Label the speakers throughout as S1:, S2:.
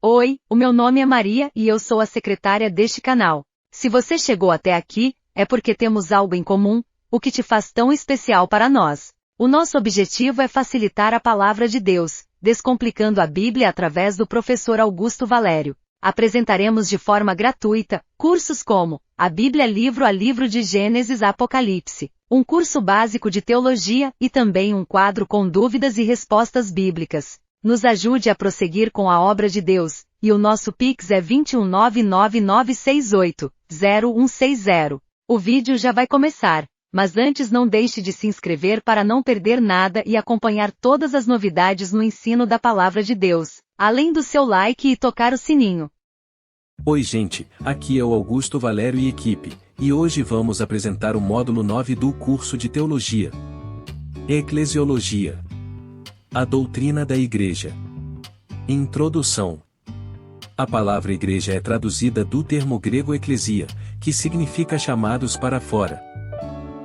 S1: Oi, o meu nome é Maria e eu sou a secretária deste canal. Se você chegou até aqui, é porque temos algo em comum, o que te faz tão especial para nós. O nosso objetivo é facilitar a palavra de Deus, descomplicando a Bíblia através do professor Augusto Valério. Apresentaremos de forma gratuita cursos como a Bíblia livro a livro de Gênesis a Apocalipse, um curso básico de teologia e também um quadro com dúvidas e respostas bíblicas. Nos ajude a prosseguir com a obra de Deus, e o nosso Pix é 21999680160. O vídeo já vai começar, mas antes não deixe de se inscrever para não perder nada e acompanhar todas as novidades no ensino da Palavra de Deus, além do seu like e tocar o sininho.
S2: Oi gente, aqui é o Augusto Valério e equipe, e hoje vamos apresentar o módulo 9 do curso de Teologia. Eclesiologia. A doutrina da Igreja. Introdução. A palavra igreja é traduzida do termo grego eclesia, que significa chamados para fora.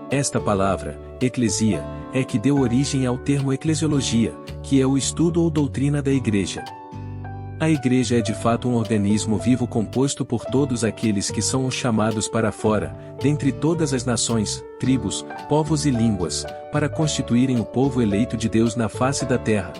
S2: Esta palavra, eclesia, é que deu origem ao termo eclesiologia, que é o estudo ou doutrina da Igreja. A Igreja é de fato um organismo vivo composto por todos aqueles que são os chamados para fora, dentre todas as nações, tribos, povos e línguas, para constituírem o povo eleito de Deus na face da terra.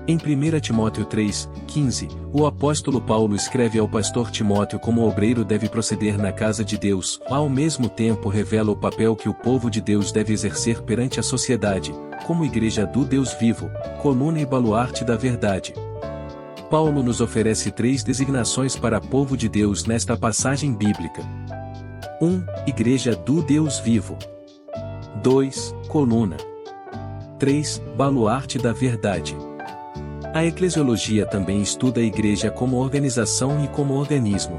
S2: Em 1 Timóteo 3:15, o apóstolo Paulo escreve ao pastor Timóteo como o obreiro deve proceder na casa de Deus, ao mesmo tempo revela o papel que o povo de Deus deve exercer perante a sociedade, como igreja do Deus vivo, coluna e baluarte da verdade. Paulo nos oferece 3 designações para povo de Deus nesta passagem bíblica. 1. Igreja do Deus vivo. 2. Coluna. 3. Baluarte da verdade. A eclesiologia também estuda a igreja como organização e como organismo.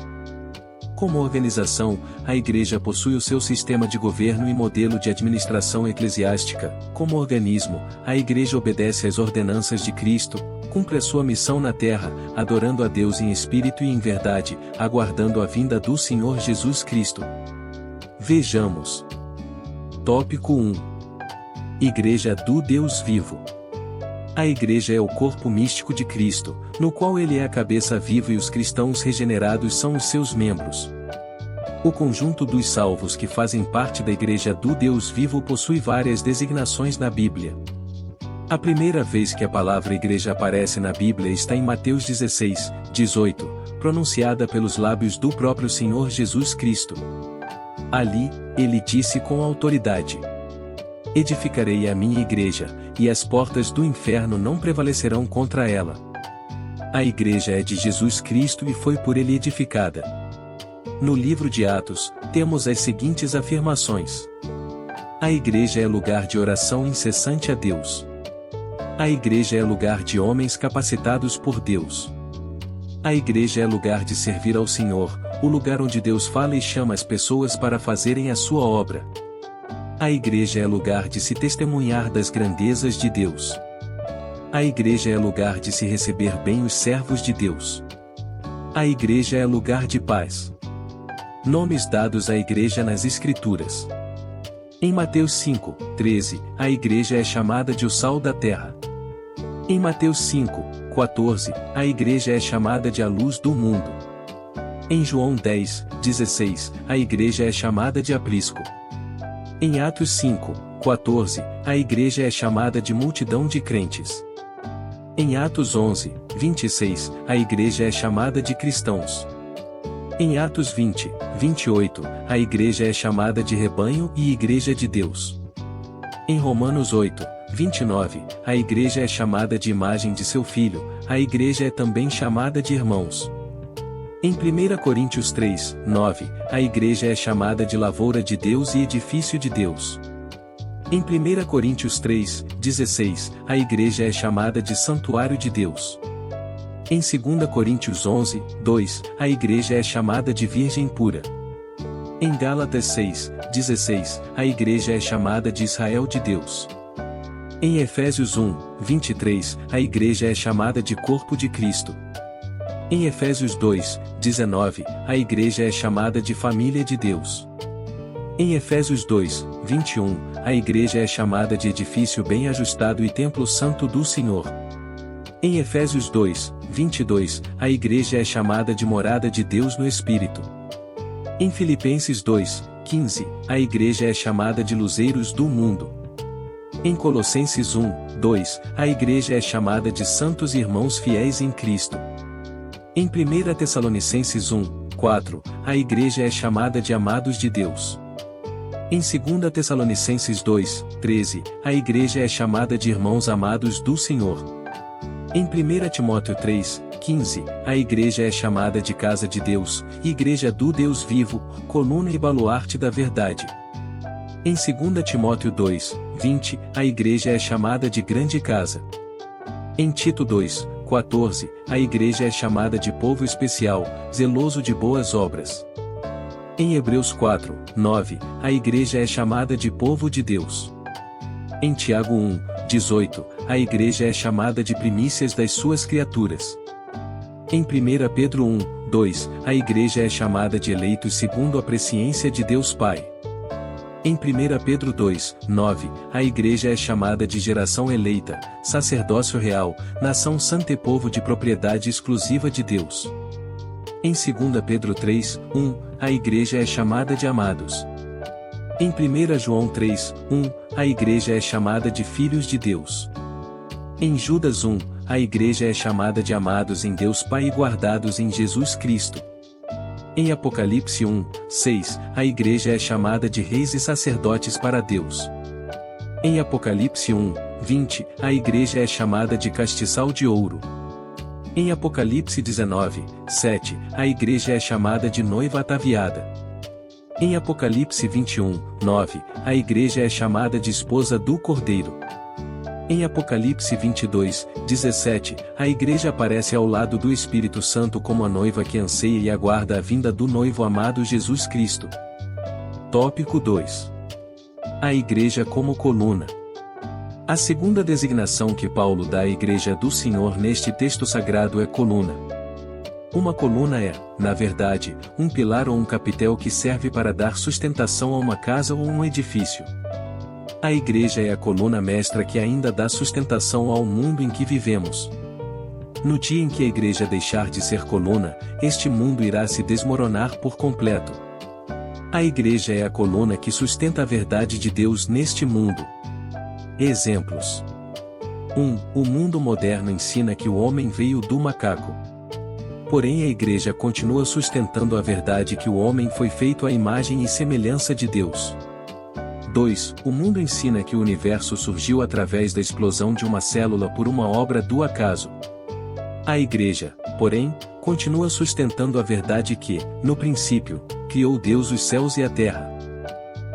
S2: Como organização, a igreja possui o seu sistema de governo e modelo de administração eclesiástica. Como organismo, a igreja obedece às ordenanças de Cristo, cumpre a sua missão na terra, adorando a Deus em espírito e em verdade, aguardando a vinda do Senhor Jesus Cristo. Vejamos. Tópico 1. Igreja do Deus vivo. A igreja é o corpo místico de Cristo, no qual ele é a cabeça viva e os cristãos regenerados são os seus membros. O conjunto dos salvos que fazem parte da igreja do Deus vivo possui várias designações na Bíblia. A primeira vez que a palavra igreja aparece na Bíblia está em Mateus 16:18, pronunciada pelos lábios do próprio Senhor Jesus Cristo. Ali, ele disse com autoridade: edificarei a minha igreja, e as portas do inferno não prevalecerão contra ela. A igreja é de Jesus Cristo e foi por ele edificada. No livro de Atos, temos as seguintes afirmações: a igreja é lugar de oração incessante a Deus. A igreja é lugar de homens capacitados por Deus. A igreja é lugar de servir ao Senhor, o lugar onde Deus fala e chama as pessoas para fazerem a sua obra. A igreja é lugar de se testemunhar das grandezas de Deus. A igreja é lugar de se receber bem os servos de Deus. A igreja é lugar de paz. Nomes dados à igreja nas Escrituras. Em Mateus 5:13, a igreja é chamada de o sal da terra. Em Mateus 5:14, a igreja é chamada de a luz do mundo. Em João 10:16, a igreja é chamada de aprisco. Em Atos 5:14, a igreja é chamada de multidão de crentes. Em Atos 11:26, a igreja é chamada de cristãos. Em Atos 20:28, a igreja é chamada de rebanho e igreja de Deus. Em Romanos 8:29, a igreja é chamada de imagem de seu Filho, a igreja é também chamada de irmãos. Em 1 Coríntios 3:9, a igreja é chamada de lavoura de Deus e edifício de Deus. Em 1 Coríntios 3:16, a igreja é chamada de santuário de Deus. Em 2 Coríntios 11:2, a igreja é chamada de virgem pura. Em Gálatas 6:16, a igreja é chamada de Israel de Deus. Em Efésios 1:23, a igreja é chamada de corpo de Cristo. Em Efésios 2:19, a igreja é chamada de família de Deus. Em Efésios 2:21, a igreja é chamada de edifício bem ajustado e templo santo do Senhor. Em Efésios 2, 22, a igreja é chamada de morada de Deus no Espírito. Em Filipenses 2, 15, a igreja é chamada de luzeiros do mundo. Em Colossenses 1, 2, a igreja é chamada de santos irmãos fiéis em Cristo. Em 1 Tessalonicenses 1, 4, a igreja é chamada de amados de Deus. Em 2 Tessalonicenses 2, 13, a igreja é chamada de irmãos amados do Senhor. Em 1 Timóteo 3, 15, a igreja é chamada de casa de Deus, igreja do Deus vivo, coluna e baluarte da verdade. Em 2 Timóteo 2, 20, a igreja é chamada de grande casa. Em Tito 2, 14, a igreja é chamada de povo especial, zeloso de boas obras. Em Hebreus 4, 9, a igreja é chamada de povo de Deus. Em Tiago 1, 18, a igreja é chamada de primícias das suas criaturas. Em 1 Pedro 1, 2, a igreja é chamada de eleitos segundo a presciência de Deus Pai. Em 1 Pedro 2, 9, a igreja é chamada de geração eleita, sacerdócio real, nação santa e povo de propriedade exclusiva de Deus. Em 2 Pedro 3, 1, a igreja é chamada de amados. Em 1 João 3, 1, a igreja é chamada de filhos de Deus. Em Judas 1, a igreja é chamada de amados em Deus Pai e guardados em Jesus Cristo. Em Apocalipse 1, 6, a igreja é chamada de reis e sacerdotes para Deus. Em Apocalipse 1, 20, a igreja é chamada de castiçal de ouro. Em Apocalipse 19, 7, a igreja é chamada de noiva ataviada. Em Apocalipse 21, 9, a igreja é chamada de esposa do Cordeiro. Em Apocalipse 22, 17, a igreja aparece ao lado do Espírito Santo como a noiva que anseia e aguarda a vinda do noivo amado Jesus Cristo. Tópico 2. A igreja como coluna. A segunda designação que Paulo dá à igreja do Senhor neste texto sagrado é coluna. Uma coluna é, na verdade, um pilar ou um capitel que serve para dar sustentação a uma casa ou um edifício. A igreja é a coluna mestra que ainda dá sustentação ao mundo em que vivemos. No dia em que a igreja deixar de ser coluna, este mundo irá se desmoronar por completo. A igreja é a coluna que sustenta a verdade de Deus neste mundo. Exemplos. 1. O mundo moderno ensina que o homem veio do macaco. Porém a igreja continua sustentando a verdade que o homem foi feito à imagem e semelhança de Deus. 2. O mundo ensina que o universo surgiu através da explosão de uma célula por uma obra do acaso. A igreja, porém, continua sustentando a verdade que, no princípio, criou Deus os céus e a terra.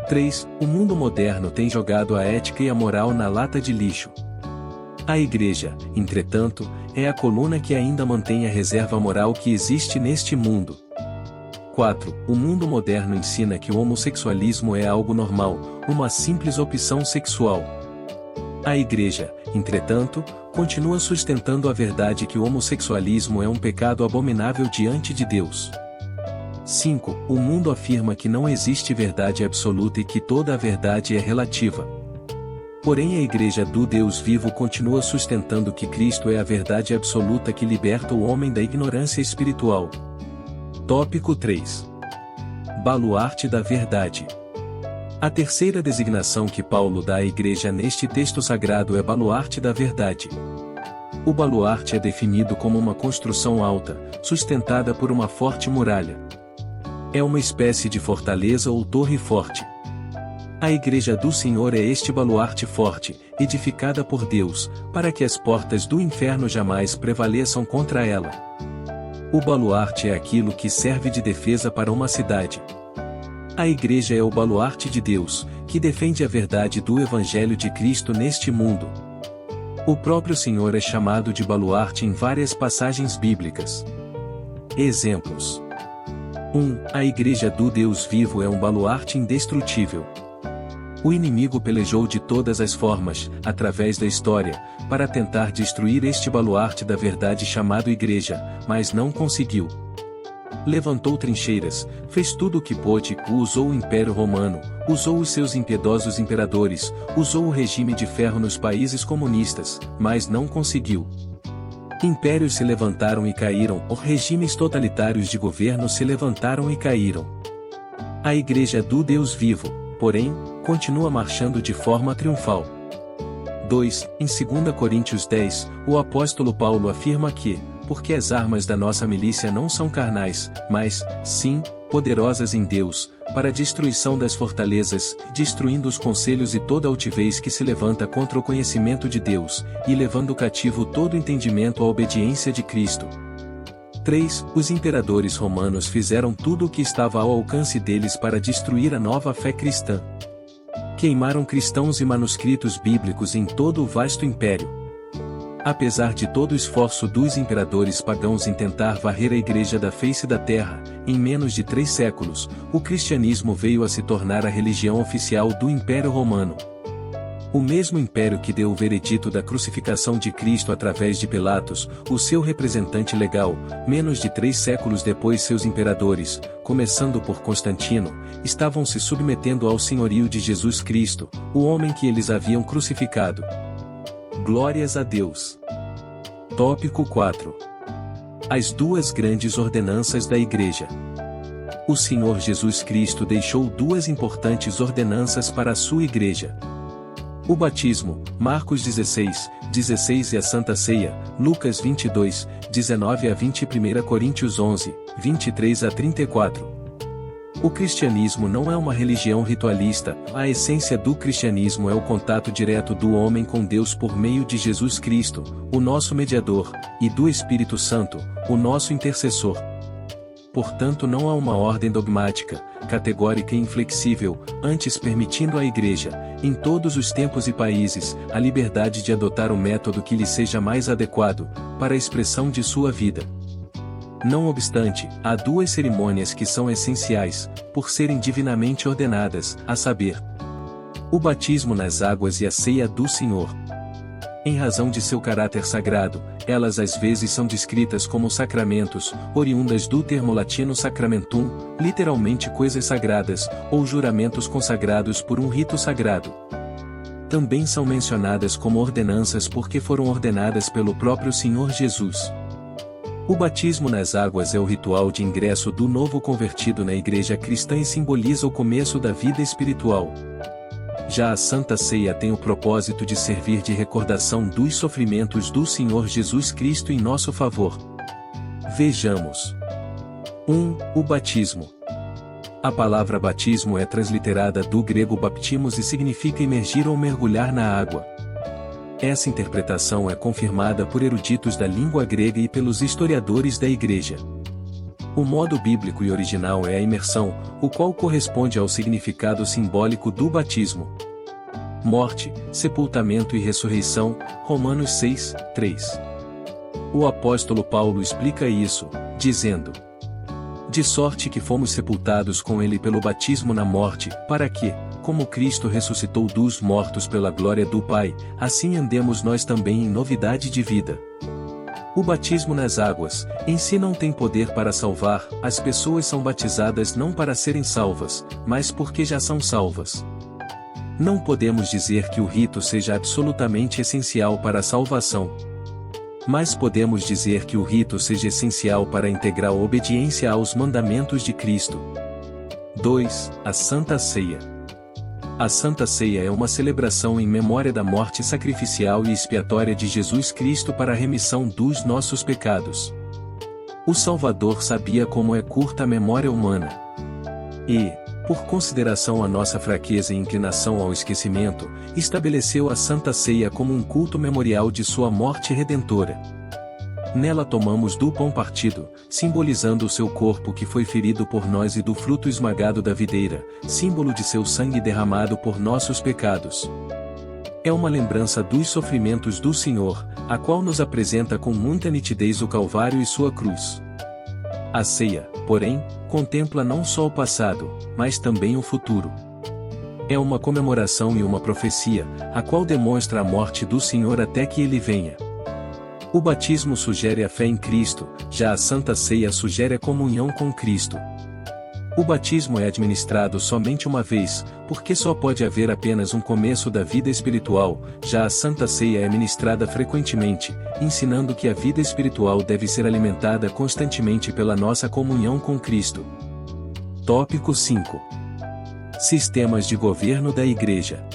S2: 3. O mundo moderno tem jogado a ética e a moral na lata de lixo. A igreja, entretanto, é a coluna que ainda mantém a reserva moral que existe neste mundo. 4. O mundo moderno ensina que o homossexualismo é algo normal, uma simples opção sexual. A igreja, entretanto, continua sustentando a verdade que o homossexualismo é um pecado abominável diante de Deus. 5. O mundo afirma que não existe verdade absoluta e que toda a verdade é relativa. Porém a igreja do Deus vivo continua sustentando que Cristo é a verdade absoluta que liberta o homem da ignorância espiritual. Tópico 3. Baluarte da verdade. A terceira designação que Paulo dá à igreja neste texto sagrado é baluarte da verdade. O baluarte é definido como uma construção alta, sustentada por uma forte muralha. É uma espécie de fortaleza ou torre forte. A igreja do Senhor é este baluarte forte, edificada por Deus, para que as portas do inferno jamais prevaleçam contra ela. O baluarte é aquilo que serve de defesa para uma cidade. A igreja é o baluarte de Deus, que defende a verdade do Evangelho de Cristo neste mundo. O próprio Senhor é chamado de baluarte em várias passagens bíblicas. Exemplos. 1. A igreja do Deus vivo é um baluarte indestrutível. O inimigo pelejou de todas as formas, através da história, para tentar destruir este baluarte da verdade chamado igreja, mas não conseguiu. Levantou trincheiras, fez tudo o que pôde, usou o Império Romano, usou os seus impiedosos imperadores, usou o regime de ferro nos países comunistas, mas não conseguiu. Impérios se levantaram e caíram, regimes totalitários de governo se levantaram e caíram. A Igreja do Deus vivo, porém, continua marchando de forma triunfal. 2. Em 2 Coríntios 10, o apóstolo Paulo afirma que, porque as armas da nossa milícia não são carnais, mas, sim, poderosas em Deus, para a destruição das fortalezas, destruindo os conselhos e toda altivez que se levanta contra o conhecimento de Deus, e levando cativo todo entendimento à obediência de Cristo. 3. Os imperadores romanos fizeram tudo o que estava ao alcance deles para destruir a nova fé cristã. Queimaram cristãos e manuscritos bíblicos em todo o vasto império. Apesar de todo o esforço dos imperadores pagãos em tentar varrer a Igreja da face da terra, em menos de 3 séculos, o cristianismo veio a se tornar a religião oficial do Império Romano. O mesmo império que deu o veredito da crucificação de Cristo através de Pilatos, o seu representante legal, menos de 3 séculos depois seus imperadores, começando por Constantino, estavam se submetendo ao senhorio de Jesus Cristo, o homem que eles haviam crucificado. Glórias a Deus. Tópico 4. As 2 grandes ordenanças da Igreja. O Senhor Jesus Cristo deixou 2 importantes ordenanças para a sua Igreja. O batismo, Marcos 16, 16 e a Santa Ceia, Lucas 22, 19 a 20 e 1 Coríntios 11, 23 a 34. O cristianismo não é uma religião ritualista, a essência do cristianismo é o contato direto do homem com Deus por meio de Jesus Cristo, o nosso mediador, e do Espírito Santo, o nosso intercessor. Portanto, não há uma ordem dogmática, categórica e inflexível, antes permitindo à Igreja, em todos os tempos e países, a liberdade de adotar o método que lhe seja mais adequado, para a expressão de sua vida. Não obstante, há 2 cerimônias que são essenciais, por serem divinamente ordenadas, a saber, o batismo nas águas e a ceia do Senhor. Em razão de seu caráter sagrado, elas às vezes são descritas como sacramentos, oriundas do termo latino sacramentum, literalmente coisas sagradas, ou juramentos consagrados por um rito sagrado. Também são mencionadas como ordenanças porque foram ordenadas pelo próprio Senhor Jesus. O batismo nas águas é o ritual de ingresso do novo convertido na Igreja cristã e simboliza o começo da vida espiritual. Já a Santa Ceia tem o propósito de servir de recordação dos sofrimentos do Senhor Jesus Cristo em nosso favor. Vejamos. 1. O batismo. A palavra batismo é transliterada do grego baptimos e significa imergir ou mergulhar na água. Essa interpretação é confirmada por eruditos da língua grega e pelos historiadores da Igreja. O modo bíblico e original é a imersão, o qual corresponde ao significado simbólico do batismo. Morte, sepultamento e ressurreição, Romanos 6, 3. O apóstolo Paulo explica isso, dizendo: de sorte que fomos sepultados com ele pelo batismo na morte, para que, como Cristo ressuscitou dos mortos pela glória do Pai, assim andemos nós também em novidade de vida. O batismo nas águas, em si não tem poder para salvar, as pessoas são batizadas não para serem salvas, mas porque já são salvas. Não podemos dizer que o rito seja absolutamente essencial para a salvação. Mas podemos dizer que o rito seja essencial para a integral obediência aos mandamentos de Cristo. 2. A Santa Ceia. A Santa Ceia é uma celebração em memória da morte sacrificial e expiatória de Jesus Cristo para a remissão dos nossos pecados. O Salvador sabia como é curta a memória humana. E, por consideração à nossa fraqueza e inclinação ao esquecimento, estabeleceu a Santa Ceia como um culto memorial de sua morte redentora. Nela tomamos do pão partido, simbolizando o seu corpo que foi ferido por nós e do fruto esmagado da videira, símbolo de seu sangue derramado por nossos pecados. É uma lembrança dos sofrimentos do Senhor, a qual nos apresenta com muita nitidez o Calvário e sua cruz. A ceia, porém, contempla não só o passado, mas também o futuro. É uma comemoração e uma profecia, a qual demonstra a morte do Senhor até que ele venha. O batismo sugere a fé em Cristo, já a Santa Ceia sugere a comunhão com Cristo. O batismo é administrado somente uma vez, porque só pode haver apenas um começo da vida espiritual, já a Santa Ceia é ministrada frequentemente, ensinando que a vida espiritual deve ser alimentada constantemente pela nossa comunhão com Cristo. Tópico 5. Sistemas de governo da Igreja.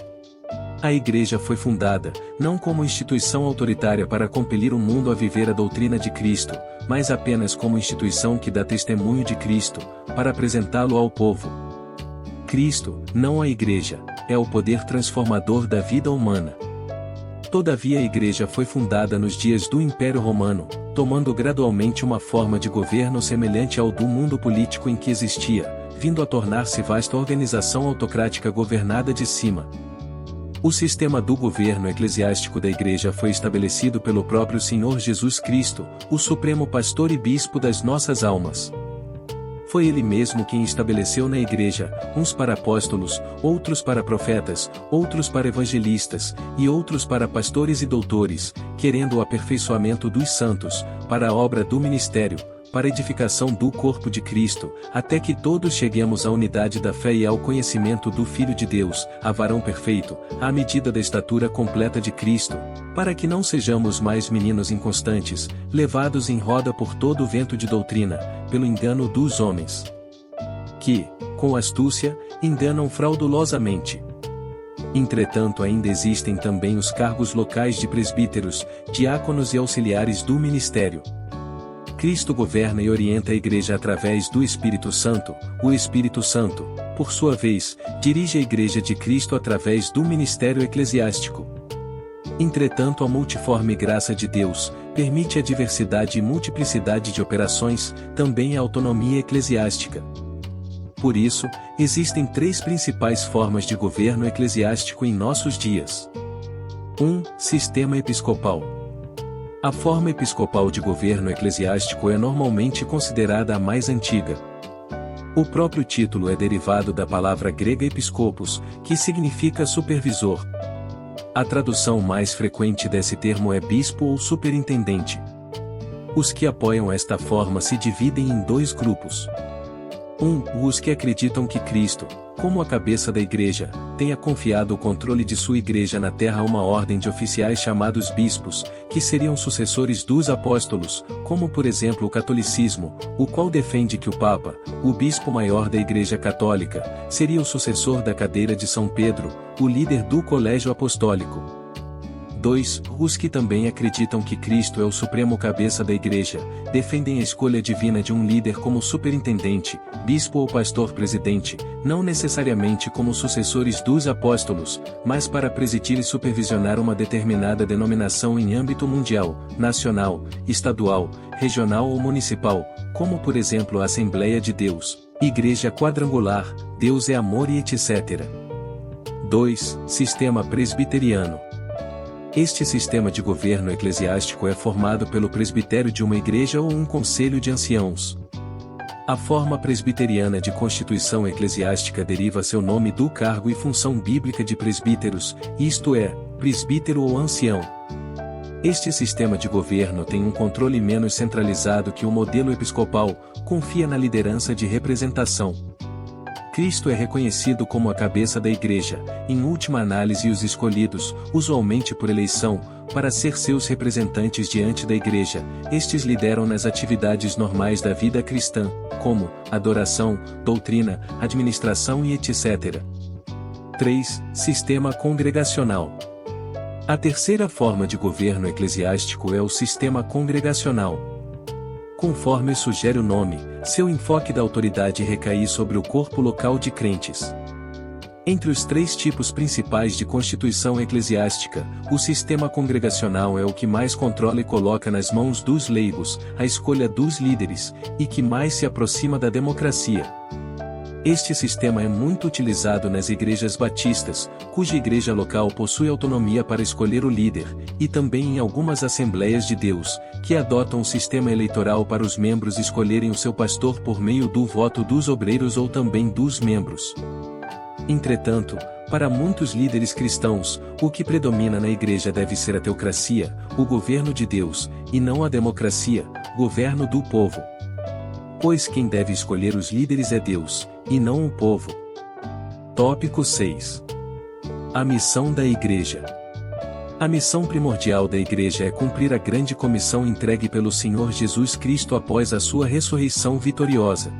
S2: A Igreja foi fundada, não como instituição autoritária para compelir o mundo a viver a doutrina de Cristo, mas apenas como instituição que dá testemunho de Cristo, para apresentá-lo ao povo. Cristo, não a Igreja, é o poder transformador da vida humana. Todavia a Igreja foi fundada nos dias do Império Romano, tomando gradualmente uma forma de governo semelhante ao do mundo político em que existia, vindo a tornar-se vasta organização autocrática governada de cima. O sistema do governo eclesiástico da Igreja foi estabelecido pelo próprio Senhor Jesus Cristo, o Supremo Pastor e Bispo das nossas almas. Foi Ele mesmo quem estabeleceu na Igreja, uns para apóstolos, outros para profetas, outros para evangelistas, e outros para pastores e doutores, querendo o aperfeiçoamento dos santos, para a obra do ministério, para a edificação do corpo de Cristo, até que todos cheguemos à unidade da fé e ao conhecimento do Filho de Deus, a varão perfeito, à medida da estatura completa de Cristo, para que não sejamos mais meninos inconstantes, levados em roda por todo o vento de doutrina, pelo engano dos homens, que, com astúcia, enganam fraudulosamente. Entretanto, ainda existem também os cargos locais de presbíteros, diáconos e auxiliares do ministério. Cristo governa e orienta a Igreja através do Espírito Santo. O Espírito Santo, por sua vez, dirige a Igreja de Cristo através do ministério eclesiástico. Entretanto, a multiforme graça de Deus permite a diversidade e multiplicidade de operações, também a autonomia eclesiástica. Por isso, existem três principais formas de governo eclesiástico em nossos dias. 1. Sistema episcopal. A forma episcopal de governo eclesiástico é normalmente considerada a mais antiga. O próprio título é derivado da palavra grega episcopos, que significa supervisor. A tradução mais frequente desse termo é bispo ou superintendente. Os que apoiam esta forma se dividem em dois grupos. 1. Os que acreditam que Cristo, como a cabeça da Igreja, tenha confiado o controle de sua Igreja na terra a uma ordem de oficiais chamados bispos, que seriam sucessores dos apóstolos, como por exemplo o catolicismo, o qual defende que o Papa, o bispo maior da Igreja Católica, seria o sucessor da cadeira de São Pedro, o líder do colégio apostólico. 2. Os que também acreditam que Cristo é o supremo cabeça da Igreja, defendem a escolha divina de um líder como superintendente, bispo ou pastor presidente, não necessariamente como sucessores dos apóstolos, mas para presidir e supervisionar uma determinada denominação em âmbito mundial, nacional, estadual, regional ou municipal, como por exemplo a Assembleia de Deus, Igreja Quadrangular, Deus é Amor e etc. 2. Sistema presbiteriano. Este sistema de governo eclesiástico é formado pelo presbitério de uma igreja ou um conselho de anciãos. A forma presbiteriana de constituição eclesiástica deriva seu nome do cargo e função bíblica de presbíteros, isto é, presbítero ou ancião. Este sistema de governo tem um controle menos centralizado que o modelo episcopal, confia na liderança de representação. Cristo é reconhecido como a cabeça da Igreja, em última análise os escolhidos, usualmente por eleição, para ser seus representantes diante da Igreja. Estes lideram nas atividades normais da vida cristã, como adoração, doutrina, administração e etc. 3. Sistema congregacional. A terceira forma de governo eclesiástico é o sistema congregacional. Conforme sugere o nome, seu enfoque da autoridade recai sobre o corpo local de crentes. Entre os três tipos principais de constituição eclesiástica, o sistema congregacional é o que mais controla e coloca nas mãos dos leigos a escolha dos líderes, e que mais se aproxima da democracia. Este sistema é muito utilizado nas igrejas batistas, cuja igreja local possui autonomia para escolher o líder, e também em algumas Assembleias de Deus, que adotam um sistema eleitoral para os membros escolherem o seu pastor por meio do voto dos obreiros ou também dos membros. Entretanto, para muitos líderes cristãos, o que predomina na igreja deve ser a teocracia, o governo de Deus, e não a democracia, governo do povo. pois quem deve escolher os líderes é Deus, e não o povo. Tópico 6. A missão da Igreja. A missão primordial da Igreja é cumprir a grande comissão entregue pelo Senhor Jesus Cristo após a sua ressurreição vitoriosa.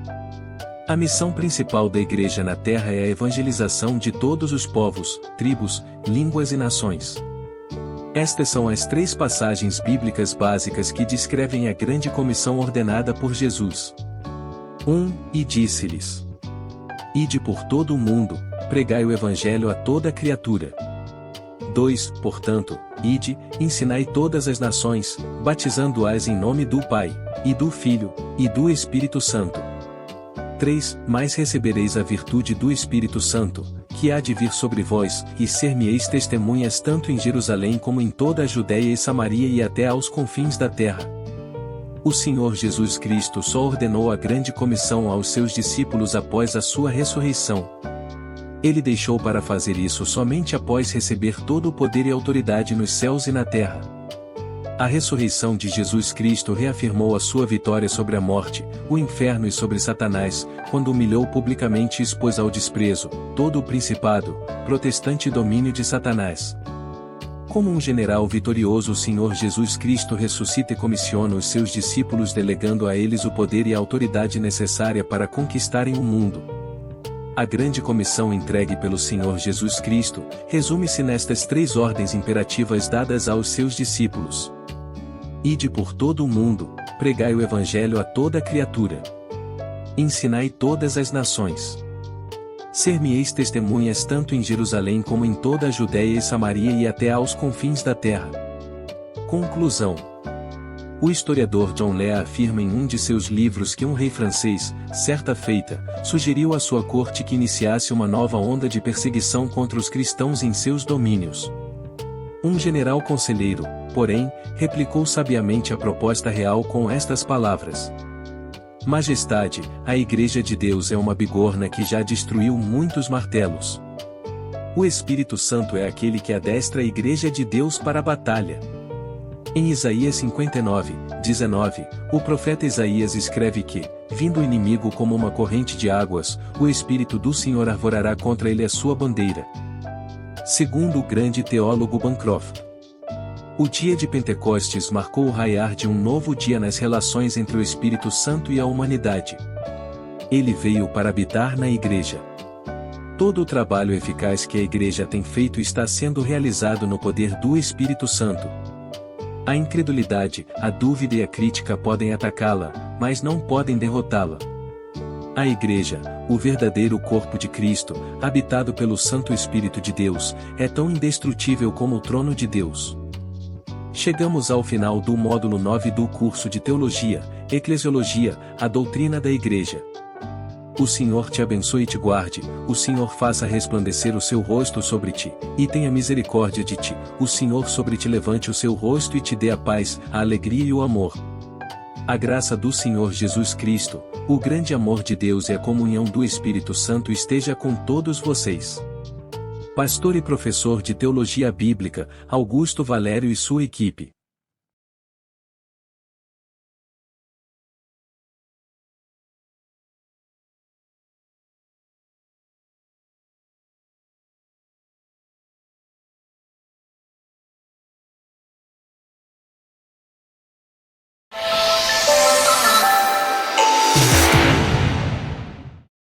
S2: A missão principal da Igreja na Terra é a evangelização de todos os povos, tribos, línguas e nações. Estas são as 3 passagens bíblicas básicas que descrevem a grande comissão ordenada por Jesus. 1. E disse-lhes: Ide por todo o mundo, pregai o Evangelho a toda criatura. 2. Portanto, ide, ensinai todas as nações, batizando-as em nome do Pai, e do Filho, e do Espírito Santo. 3. Mas recebereis a virtude do Espírito Santo, que há de vir sobre vós, e ser-me-eis testemunhas tanto em Jerusalém como em toda a Judéia e Samaria e até aos confins da terra. O Senhor Jesus Cristo só ordenou a grande comissão aos seus discípulos após a sua ressurreição. Ele deixou para fazer isso somente após receber todo o poder e autoridade nos céus e na terra. A ressurreição de Jesus Cristo reafirmou a sua vitória sobre a morte, o inferno e sobre Satanás, quando humilhou publicamente e expôs ao desprezo todo o principado, protestante e domínio de Satanás. Como um general vitorioso, o Senhor Jesus Cristo ressuscita e comissiona os seus discípulos, delegando a eles o poder e a autoridade necessária para conquistarem o mundo. A grande comissão entregue pelo Senhor Jesus Cristo resume-se nestas 3 ordens imperativas dadas aos seus discípulos. Ide por todo o mundo, pregai o Evangelho a toda criatura. Ensinai todas as nações. Ser-me-eis testemunhas tanto em Jerusalém como em toda a Judéia e Samaria e até aos confins da terra. Conclusão. O historiador John Lea afirma em um de seus livros que um rei francês, certa feita, sugeriu à sua corte que iniciasse uma nova onda de perseguição contra os cristãos em seus domínios. Um general conselheiro, porém, replicou sabiamente a proposta real com estas palavras: Majestade, a Igreja de Deus é uma bigorna que já destruiu muitos martelos. O Espírito Santo é aquele que adestra a Igreja de Deus para a batalha. Em Isaías 59, 19, o profeta Isaías escreve que, vindo o inimigo como uma corrente de águas, o Espírito do Senhor arvorará contra ele a sua bandeira. Segundo o grande teólogo Bancroft, o dia de Pentecostes marcou o raiar de um novo dia nas relações entre o Espírito Santo e a humanidade. Ele veio para habitar na Igreja. Todo o trabalho eficaz que a Igreja tem feito está sendo realizado no poder do Espírito Santo. A incredulidade, a dúvida e a crítica podem atacá-la, mas não podem derrotá-la. A Igreja, o verdadeiro corpo de Cristo, habitado pelo Santo Espírito de Deus, é tão indestrutível como o trono de Deus. Chegamos ao final do módulo 9 do curso de Teologia, Eclesiologia, a doutrina da Igreja. O Senhor te abençoe e te guarde, o Senhor faça resplandecer o seu rosto sobre ti, e tenha misericórdia de ti, o Senhor sobre ti levante o seu rosto e te dê a paz, a alegria e o amor. A graça do Senhor Jesus Cristo, o grande amor de Deus e a comunhão do Espírito Santo esteja com todos vocês. Pastor e professor de Teologia Bíblica, Augusto Valério e sua equipe.